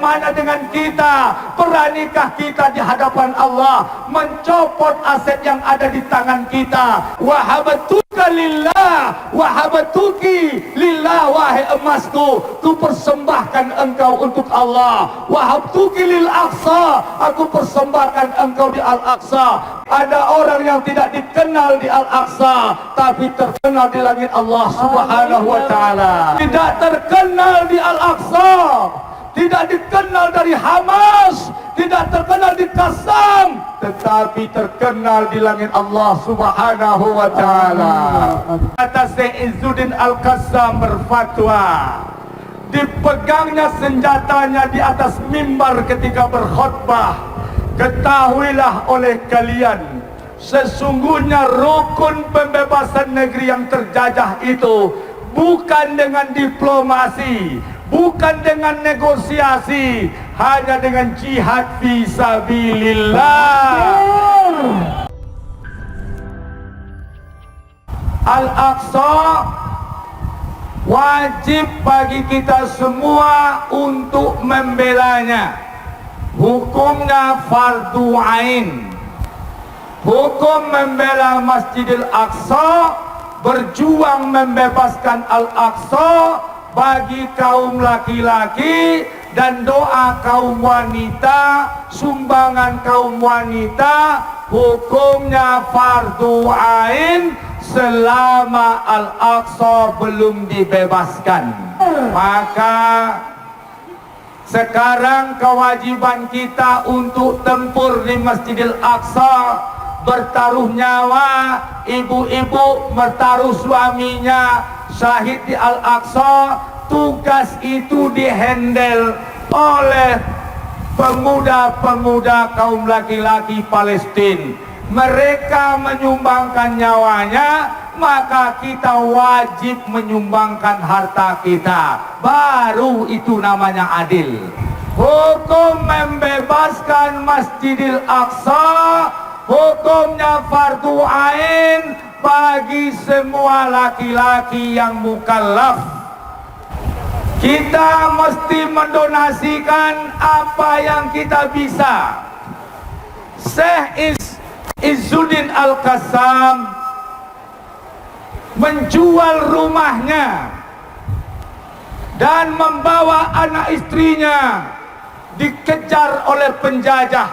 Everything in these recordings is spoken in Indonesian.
bagaimana dengan kita? Beranikah kita di hadapan Allah mencopot aset yang ada di tangan kita? Wahabtuka lillah, wahabtuki lillah, wahai emasku, ku persembahkan engkau untuk Allah. Wahabtuki lil Aqsa, aku persembahkan engkau di Al-Aqsa. Ada orang yang tidak dikenal di Al-Aqsa, tapi terkenal di langit Allah Subhanahu wa ta'ala. Tidak terkenal di Al-Aqsa, tidak dikenal dari Hamas, tidak terkenal di Qassam, tetapi terkenal di langit Allah Subhanahu wa ta'ala. Kata Syekh Izzuddin Al-Qassam berfatwa, dipegangnya senjatanya di atas mimbar ketika berkhutbah. Ketahuilah oleh kalian, sesungguhnya rukun pembebasan negeri yang terjajah itu bukan dengan diplomasi, bukan dengan negosiasi, hanya dengan jihad fisabilillah. Al-Aqsa wajib bagi kita semua untuk membelanya. Hukumnya fardu ain. Hukum membela Masjidil Aqsa, berjuang membebaskan Al-Aqsa bagi kaum laki-laki, dan doa kaum wanita, sumbangan kaum wanita, hukumnya fardu ain selama Al-Aqsa belum dibebaskan. Maka sekarang kewajiban kita untuk tempur di Masjidil Aqsa, bertaruh nyawa, ibu-ibu bertaruh suaminya syahid di Al-Aqsa. Tugas itu dihandle oleh pemuda-pemuda kaum laki-laki Palestina. Mereka menyumbangkan nyawanya, maka kita wajib menyumbangkan harta kita. Baru itu namanya adil. Hukum membebaskan Masjidil Aqsa, hukumnya fardu ain bagi semua laki-laki yang mukallaf. Kita mesti mendonasikan apa yang kita bisa. Syekh Izzuddin Al-Qassam menjual rumahnya dan membawa anak istrinya dikejar oleh penjajah.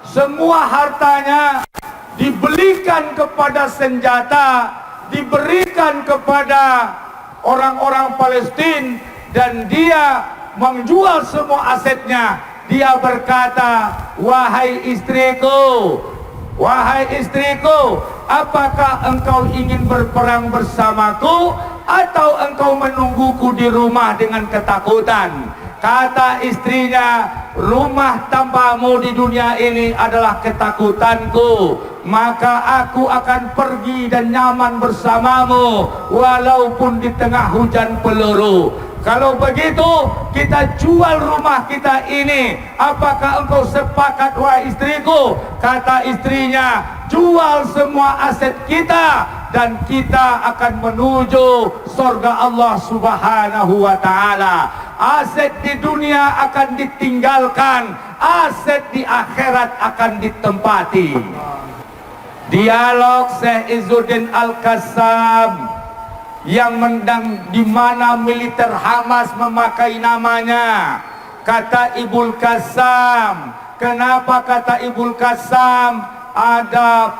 Semua hartanya dibelikan kepada senjata, diberikan kepada orang-orang Palestina, dan dia menjual semua asetnya. Dia berkata, wahai istriku, apakah engkau ingin berperang bersamaku atau engkau menungguku di rumah dengan ketakutan? Kata istrinya, rumah tanpamu di dunia ini adalah ketakutanku, maka aku akan pergi dan nyaman bersamamu walaupun di tengah hujan peluru. Kalau begitu, kita jual rumah kita ini. Apakah engkau sepakat, wahai istriku? Kata istrinya, jual semua aset kita dan kita akan menuju surga Allah Subhanahu wa ta'ala. Aset di dunia akan ditinggalkan, aset di akhirat akan ditempati. Dialog Syekh Izzuddin Al-Qassam yang di mana militer Hamas memakai namanya. Kata Ibul Qassam, kenapa kata Ibul Qassam? Ada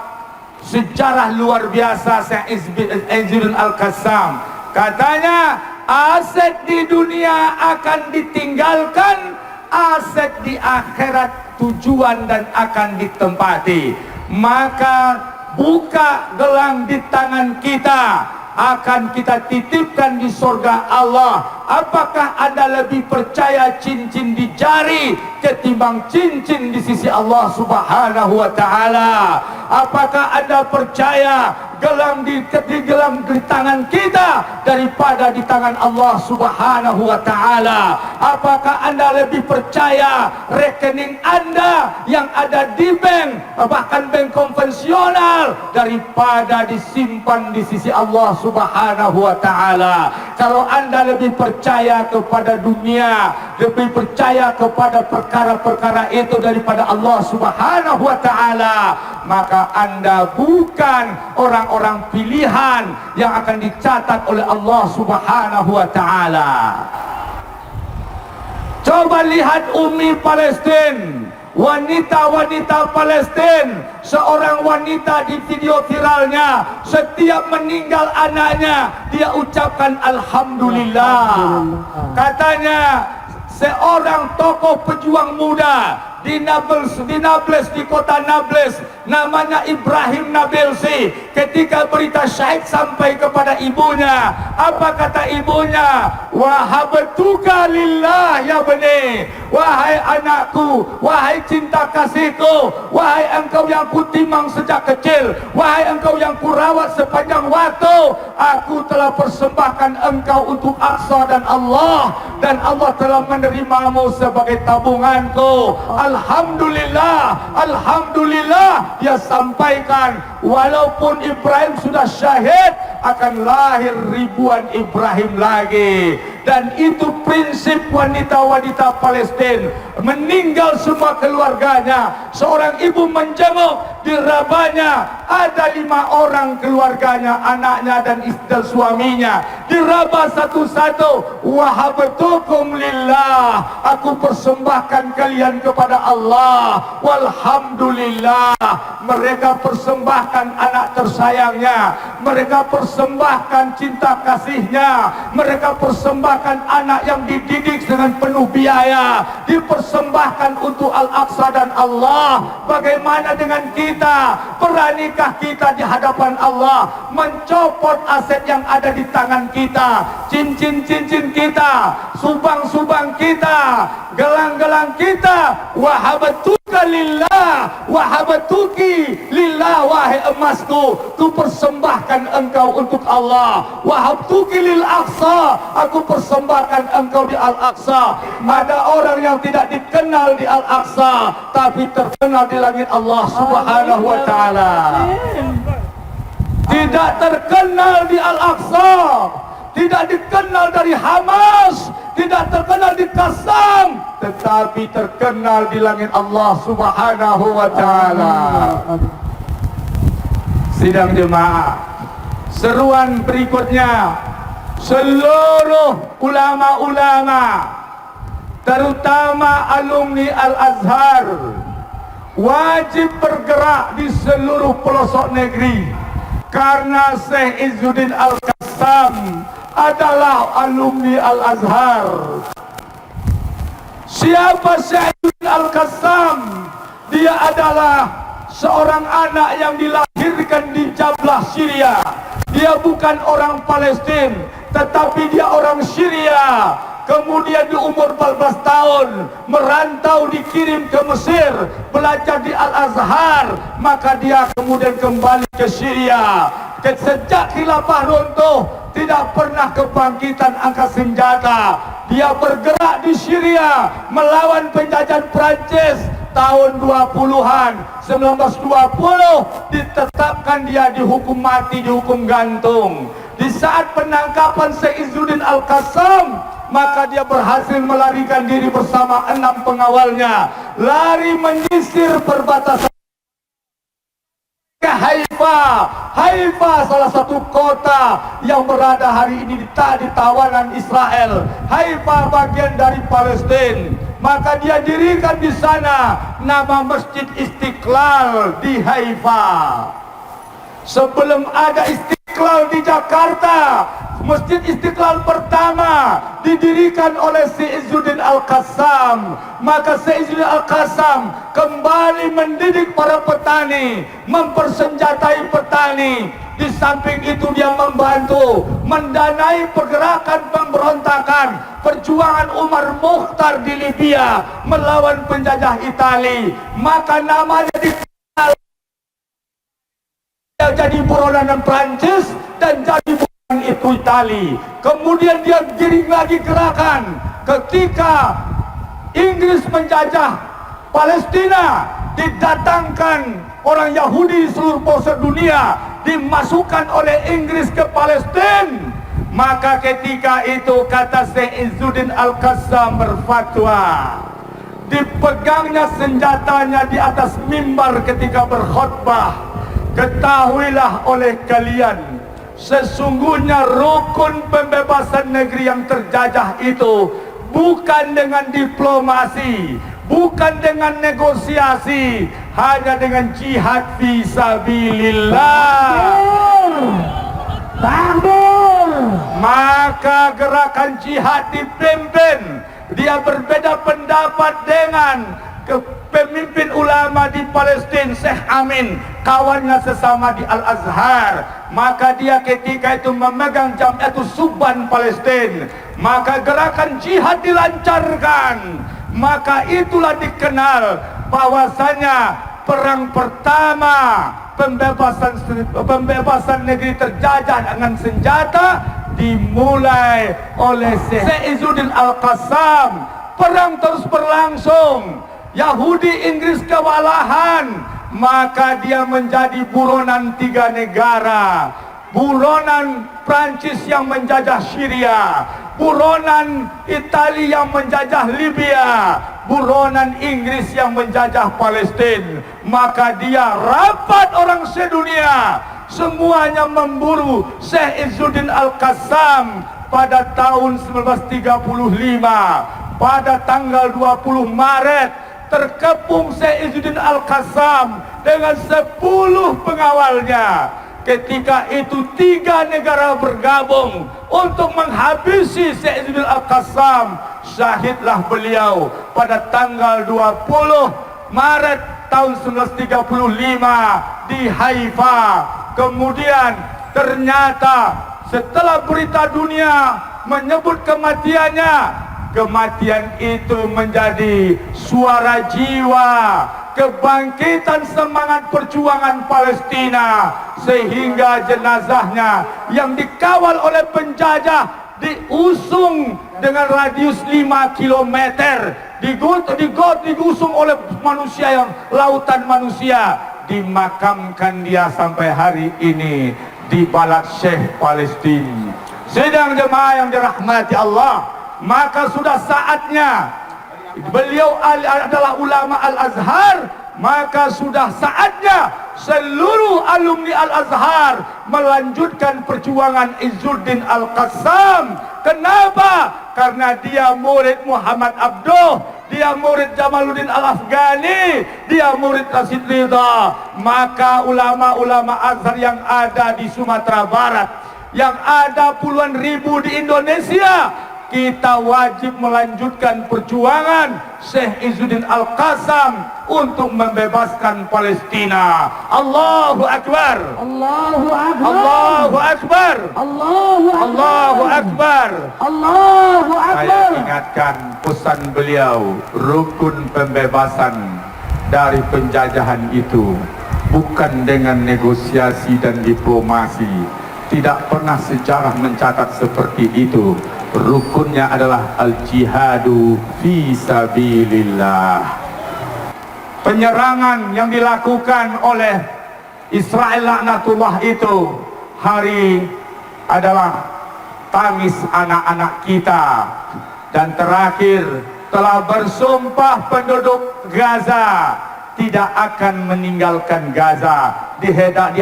sejarah luar biasa Syekh Izzuddin Al-Qassam. Katanya, aset di dunia akan ditinggalkan, aset di akhirat tujuan dan akan ditempati. Maka buka gelang di tangan kita, akan kita titipkan di surga Allah. Apakah Anda lebih percaya cincin di jari ketimbang cincin di sisi Allah Subhanahu wa ta'ala? Apakah Anda percaya gelang di tangan kita daripada di tangan Allah Subhanahu wa taala? Apakah Anda lebih percaya rekening Anda yang ada di bank, bahkan bank konvensional, daripada disimpan di sisi Allah Subhanahu wa taala? Kalau Anda lebih percaya kepada dunia, lebih percaya kepada perkara-perkara itu daripada Allah Subhanahu wa taala, maka Anda bukan orang-orang pilihan yang akan dicatat oleh Allah Subhanahu wa taala. Coba lihat Umi Palestin, wanita-wanita Palestin. Seorang wanita di video viralnya, setiap meninggal anaknya dia ucapkan Alhamdulillah. Katanya seorang tokoh pejuang muda di Nablus, di kota Nablus, namanya Ibrahim Nabilsi. Ketika berita syahid sampai kepada ibunya, apa kata ibunya? Wahabtuka lillah ya bani, wahai anakku, wahai cinta kasihku, wahai engkau yang kutimang sejak kecil, wahai engkau yang kurawat sepanjang waktu, aku telah persembahkan engkau untuk Aqsa dan Allah telah menerimamu sebagai tabunganku. Alhamdulillah, Alhamdulillah. Dia sampaikan, walaupun Ibrahim sudah syahid, akan lahir ribuan Ibrahim lagi. Dan itu prinsip wanita-wanita Palestin. Meninggal semua keluarganya, seorang ibu menjenguk, dirabanya ada 5 orang keluarganya, anaknya dan istri suaminya, diraba satu-satu. Wahabtukum lillah, aku persembahkan kalian kepada Allah. Walhamdulillah. Mereka persembahkan anak tersayangnya, mereka persembahkan cinta kasihnya, mereka persembahkan anak yang dididik dengan penuh biaya, dipersembahkan untuk Al-Aqsa dan Allah. Bagaimana dengan kita? Beranikah kita di hadapan Allah mencopot aset yang ada di tangan kita, cincin-cincin kita, subang-subang kita, gelang-gelang kita? Wahabtuka lillah, wahabtuki lillah, wahai emasku, ku persembahkan engkau untuk Allah. Wahabtuki lil Aqsa, aku persembahkan engkau di Al-Aqsa. Ada orang yang tidak dikenal di Al-Aqsa, tapi terkenal di langit Allah Subhanahu wa taala. Tidak terkenal di Al-Aqsa, tidak dikenal dari Hamas, tidak terkenal di Qassam, tetapi terkenal di langit Allah Subhanahu wa taala. Sidang jemaah, seruan berikutnya, seluruh ulama-ulama, terutama alumni Al-Azhar, wajib bergerak di seluruh pelosok negeri, karena Syekh Izzuddin Al-Qassam adalah alumni Al-Azhar. Siapa Syekh Izzuddin Al-Qassam? Dia adalah seorang anak yang dilahirkan di Jablah, Syria. Dia bukan orang Palestin, tetapi dia orang Syria. Kemudian di umur 14 tahun merantau, dikirim ke Mesir, belajar di Al-Azhar, maka dia kemudian kembali ke Syria. Sejak khilafah runtuh, tidak pernah kebangkitan angkat senjata. Dia bergerak di Syria melawan penjajahan Prancis. Tahun 20-an, 1920, ditetapkan dia dihukum mati, dihukum gantung. Di saat penangkapan Syekh Izzuddin Al-Qassam, maka dia berhasil melarikan diri bersama 6 pengawalnya, lari menyisir perbatasan ke Haifa. Haifa salah satu kota yang berada hari ini di tawanan Israel. Haifa bagian dari Palestina. Maka dia dirikan di sana nama Masjid Istiqlal di Haifa. Sebelum ada Istiqlal di Jakarta, Masjid Istiqlal pertama didirikan oleh Syekh Izzuddin Al-Qassam. Maka Syekh Izzuddin Al-Qassam kembali mendidik para petani, mempersenjatai petani. Di samping itu dia membantu mendanai pergerakan pemberontakan, perjuangan Umar Mukhtar di Libya melawan penjajah Itali. Maka namanya dikenal jadi buronan Prancis dan jadi buronan itu Itali. Kemudian dia giring lagi gerakan ketika Inggris menjajah Palestina, didatangkan orang Yahudi di seluruh pelosok dunia, dimasukkan oleh Inggris ke Palestina. Maka ketika itu kata Syekh Izzuddin Al-Qassam berfatwa, dipegangnya senjatanya di atas mimbar ketika berkhutbah, ketahuilah oleh kalian, sesungguhnya rukun pembebasan negeri yang terjajah itu bukan dengan diplomasi, bukan dengan negosiasi, hanya dengan jihad fisabilillah. Takbir. Maka gerakan jihad dipimpin. Dia berbeda pendapat dengan pemimpin ulama di Palestina, Syekh Amin, kawannya sesama di Al-Azhar. Maka dia ketika itu memegang Jam'iatus Subban Palestina. Maka gerakan jihad dilancarkan. Maka itulah dikenal bahwasanya perang pertama pembebasan negeri terjajah dengan senjata dimulai oleh Syekh Izzuddin Al-Qassam. Perang terus berlangsung, Yahudi Inggris kewalahan, maka dia menjadi buronan 3 negara. Buronan Prancis yang menjajah Syria, buronan Italia yang menjajah Libya, buronan Inggris yang menjajah Palestina. Maka dia rapat orang sedunia, semuanya memburu Syekh Izzuddin Al-Qassam pada tahun 1935. Pada tanggal 20 Maret terkepung Syekh Izzuddin Al-Qassam dengan 10 pengawalnya. Ketika itu 3 negara bergabung untuk menghabisi Syekh Izzuddin Al-Qassam. Syahidlah beliau pada tanggal 20 Maret tahun 1935 di Haifa. Kemudian ternyata setelah berita dunia menyebut kematiannya, kematian itu menjadi suara jiwa, kebangkitan semangat perjuangan Palestina, sehingga jenazahnya yang dikawal oleh penjajah diusung dengan radius 5 km, digusung oleh manusia, yang lautan manusia, dimakamkan dia sampai hari ini di Balad Syekh Palestina. Sedang jemaah yang dirahmati Allah, maka sudah saatnya, beliau adalah ulama Al-Azhar, maka sudah saatnya seluruh alumni Al-Azhar melanjutkan perjuangan Izzuddin Al-Qassam. Kenapa? Karena dia murid Muhammad Abduh, dia murid Jamaluddin Al-Afghani, dia murid Rashid Ridha. Maka ulama-ulama Azhar yang ada di Sumatera Barat, yang ada puluhan ribu di Indonesia, kita wajib melanjutkan perjuangan Syekh Izzuddin Al-Qassam untuk membebaskan Palestina. Allahu Akbar. Allahu Akbar. Allahu Akbar. Allahu Akbar. Allahu Akbar. Allahu Akbar. Saya ingatkan pesan beliau, rukun pembebasan dari penjajahan itu bukan dengan negosiasi dan diplomasi. Tidak pernah sejarah mencatat seperti itu. Rukunnya adalah al-jihadu fi sabilillah. Penyerangan yang dilakukan oleh Israel laknatullah itu hari adalah tangis anak-anak kita. Dan terakhir telah bersumpah penduduk Gaza tidak akan meninggalkan Gaza di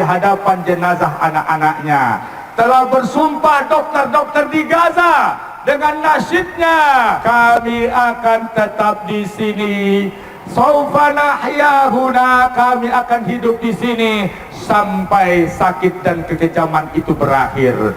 hadapan jenazah anak-anaknya. Telah bersumpah dokter-dokter di Gaza dengan nasyidnya, kami akan tetap di sini. Saufa nahya huna, kami akan hidup di sini sampai sakit dan kekejaman itu berakhir.